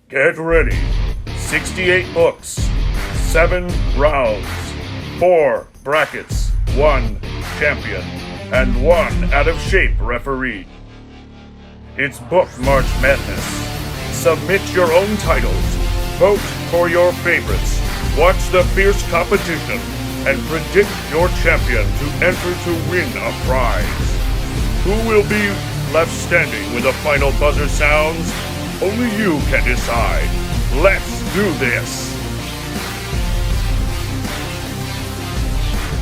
Get ready. 68 books, 7 rounds, 4 brackets, 1 champion, and 1 out-of-shape referee. It's Book March Madness. Submit your own titles, vote for your favorites, watch the fierce competition, and predict your champion to enter to win a prize. Who will be left standing when the final buzzer sounds? Only you can decide. Let's do this!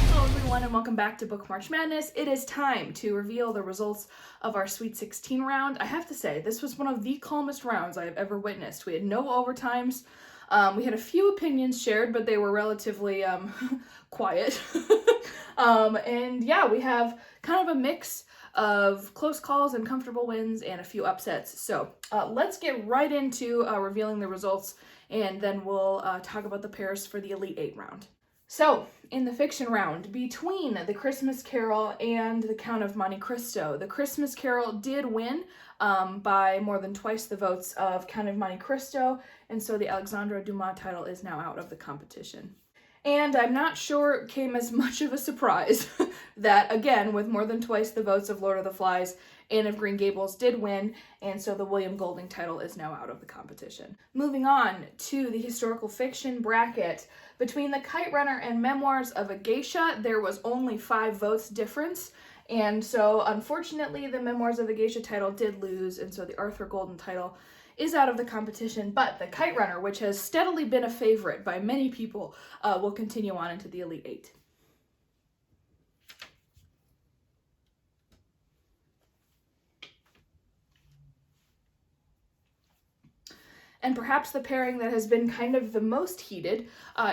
Hello everyone and welcome back to Book March Madness. It is time to reveal the results of our Sweet 16 round. I have to say, this was one of the calmest rounds I have ever witnessed. We had no overtimes. We had a few opinions shared, but they were relatively quiet. And yeah, we have kind of a mix of close calls and comfortable wins and a few upsets. So let's get right into revealing the results, and then we'll talk about the pairs for the Elite 8 round. So, in the fiction round, between The Christmas Carol and The Count of Monte Cristo, The Christmas Carol did win by more than twice the votes of Count of Monte Cristo, and so the Alexandre Dumas title is now out of the competition. And I'm not sure it came as much of a surprise that, again, with more than twice the votes of Lord of the Flies, Anne of Green Gables did win, and so the William Golding title is now out of the competition. Moving on to the historical fiction bracket. Between The Kite Runner and Memoirs of a Geisha, there was only 5 votes difference, and so unfortunately the Memoirs of a Geisha title did lose, and so the Arthur Golden title is out of the competition, but The Kite Runner, which has steadily been a favorite by many people, will continue on into the Elite 8. And perhaps the pairing that has been kind of the most heated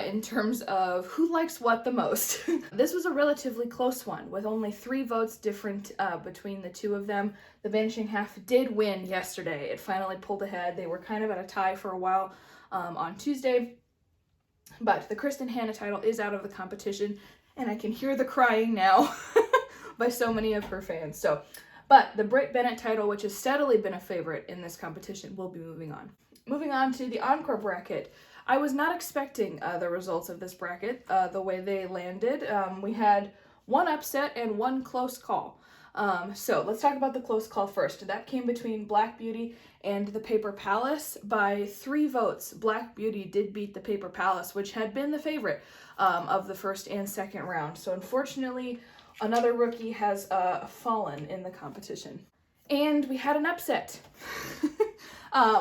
in terms of who likes what the most. This was a relatively close one, with only 3 votes different between the two of them. The Vanishing Half did win yesterday. It finally pulled ahead. They were kind of at a tie for a while on Tuesday. But the Kristen Hanna title is out of the competition, and I can hear the crying now by so many of her fans. But the Britt Bennett title, which has steadily been a favorite in this competition, will be moving on. Moving on to the Encore Bracket. I was not expecting the results of this bracket, the way they landed. We had 1 upset and 1 close call. So let's talk about the close call first. That came between Black Beauty and the Paper Palace. By 3 votes, Black Beauty did beat the Paper Palace, which had been the favorite of the first and second round. So unfortunately, another rookie has fallen in the competition. And we had an upset.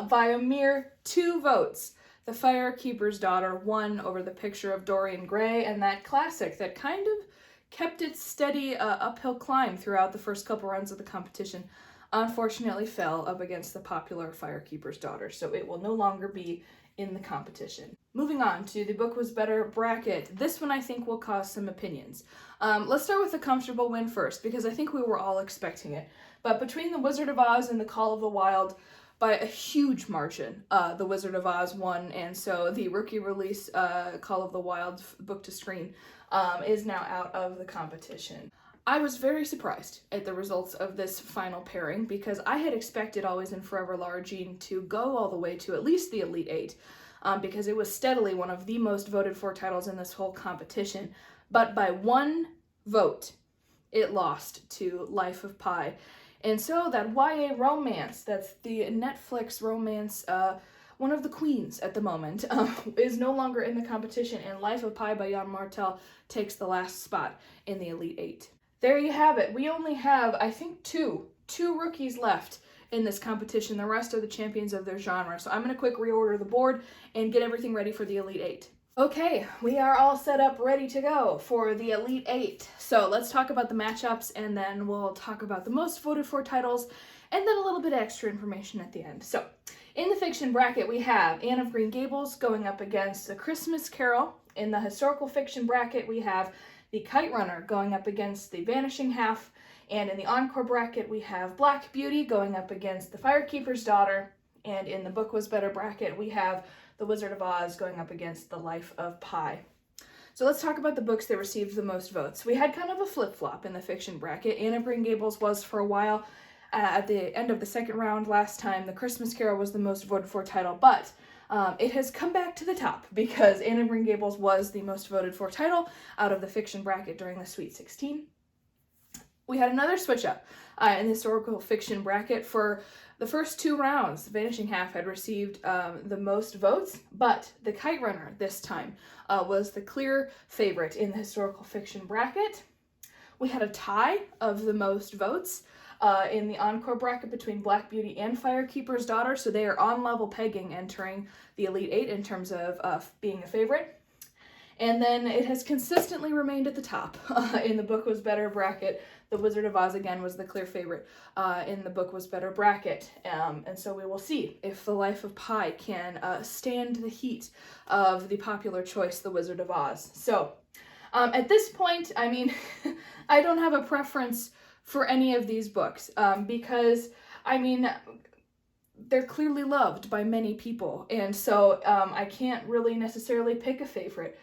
By a mere 2 votes. The Firekeeper's Daughter won over the Picture of Dorian Gray, and that classic that kind of kept its steady uphill climb throughout the first couple rounds of the competition unfortunately fell up against the popular Firekeeper's Daughter, so it will no longer be in the competition. Moving on to the Book Was Better bracket. This one I think will cause some opinions. Let's start with the comfortable win first, because I think we were all expecting it. But between The Wizard of Oz and The Call of the Wild, by a huge margin, The Wizard of Oz won, and so the rookie release Call of the Wild book to screen is now out of the competition. I was very surprised at the results of this final pairing, because I had expected Always and Forever Lara Jean to go all the way to at least the Elite 8, because it was steadily one of the most voted for titles in this whole competition, but by 1 vote, it lost to Life of Pi. And so that YA romance, that's the Netflix romance, one of the queens at the moment, is no longer in the competition, and Life of Pi by Jan Martel takes the last spot in the Elite 8. There you have it. We only have, I think, two rookies left in this competition. The rest are the champions of their genre. So I'm going to quick reorder the board and get everything ready for the Elite 8. Okay, we are all set up, ready to go for the Elite 8. So let's talk about the matchups, and then we'll talk about the most voted for titles, and then a little bit of extra information at the end. So, in the fiction bracket, we have Anne of Green Gables going up against The Christmas Carol. In the historical fiction bracket, we have The Kite Runner going up against The Vanishing Half. And in the Encore bracket, we have Black Beauty going up against The Firekeeper's Daughter. And in the Book Was Better bracket, we have The Wizard of Oz going up against The Life of Pi. So let's talk about the books that received the most votes. We had kind of a flip-flop in the fiction bracket. Anne of Green Gables was for a while. at the end of the second round last time. The Christmas Carol was the most voted for title, but it has come back to the top because Anne of Green Gables was the most voted for title out of the fiction bracket during the Sweet 16. We had another switch up in the historical fiction bracket. For the first 2 rounds, The Vanishing Half had received the most votes, but The Kite Runner this time was the clear favorite in the historical fiction bracket. We had a tie of the most votes in the Encore Bracket between Black Beauty and Firekeeper's Daughter, so they are on level pegging, entering the Elite 8 in terms of being a favorite. And then it has consistently remained at the top in the Book Was Better bracket. The Wizard of Oz, again, was the clear favorite in the Book Was Better bracket. And so we will see if The Life of Pi can stand the heat of the popular choice, The Wizard of Oz. So at this point, I mean, I don't have a preference for any of these books because, I mean, they're clearly loved by many people. And so I can't really necessarily pick a favorite.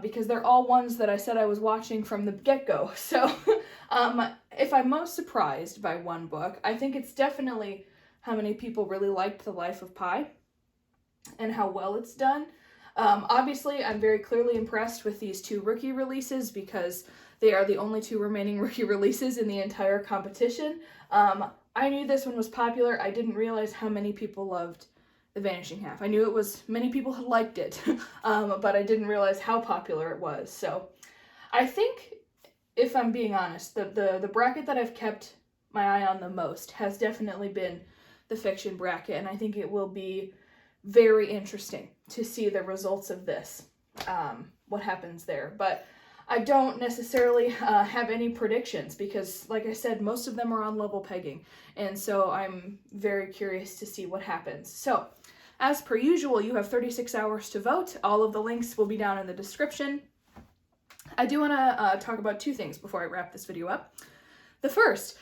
Because they're all ones that I said I was watching from the get-go. So if I'm most surprised by one book, I think it's definitely how many people really liked The Life of Pi and how well it's done. Obviously, I'm very clearly impressed with these 2 rookie releases because they are the only 2 remaining rookie releases in the entire competition. I knew this one was popular. I didn't realize how many people loved The Vanishing Half. I knew it was, many people had liked it, but I didn't realize how popular it was. So I think, if I'm being honest, the bracket that I've kept my eye on the most has definitely been the fiction bracket, and I think it will be very interesting to see the results of this, what happens there. But I don't necessarily have any predictions because, like I said, most of them are on level pegging, and so I'm very curious to see what happens. So, as per usual, you have 36 hours to vote. All of the links will be down in the description. I do want to talk about 2 things before I wrap this video up. The first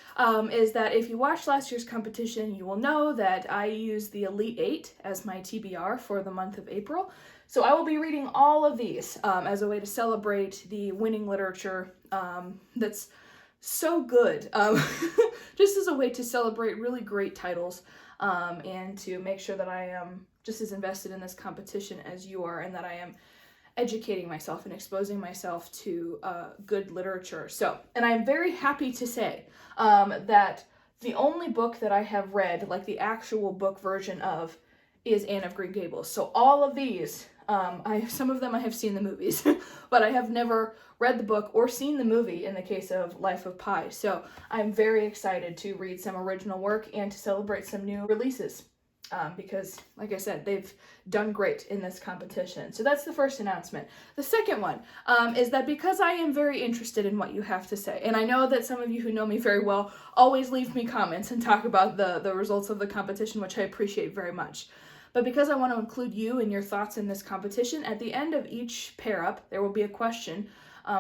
is that if you watched last year's competition, you will know that I used the Elite 8 as my TBR for the month of April. So I will be reading all of these as a way to celebrate the winning literature that's so good. Just as a way to celebrate really great titles and to make sure that I am just as invested in this competition as you are, and that I am educating myself and exposing myself to good literature. So, and I'm very happy to say that the only book that I have read, like the actual book version of, is Anne of Green Gables. So all of these, some of them I have seen the movies, but I have never read the book or seen the movie in the case of Life of Pi. So I'm very excited to read some original work and to celebrate some new releases. Because, like I said, they've done great in this competition. So that's the first announcement. The second one is that because I am very interested in what you have to say, and I know that some of you who know me very well always leave me comments and talk about the results of the competition, which I appreciate very much. But because I want to include you and your thoughts in this competition, at the end of each pair up, there will be a question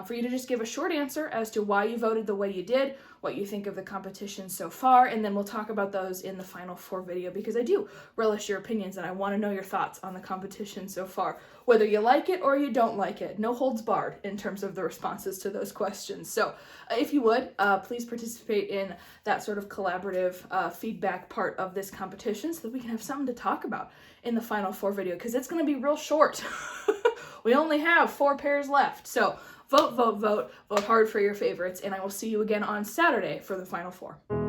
for you to just give a short answer as to why you voted the way you did, what you think of the competition so far, and then we'll talk about those in the final 4 video because I do relish your opinions and I want to know your thoughts on the competition so far, whether you like it or you don't like it. No holds barred in terms of the responses to those questions. So if you would, please participate in that sort of collaborative feedback part of this competition so that we can have something to talk about in the final 4 video because it's going to be real short. We only have 4 pairs left. So vote, vote, vote, vote hard for your favorites, and I will see you again on Saturday for the final 4.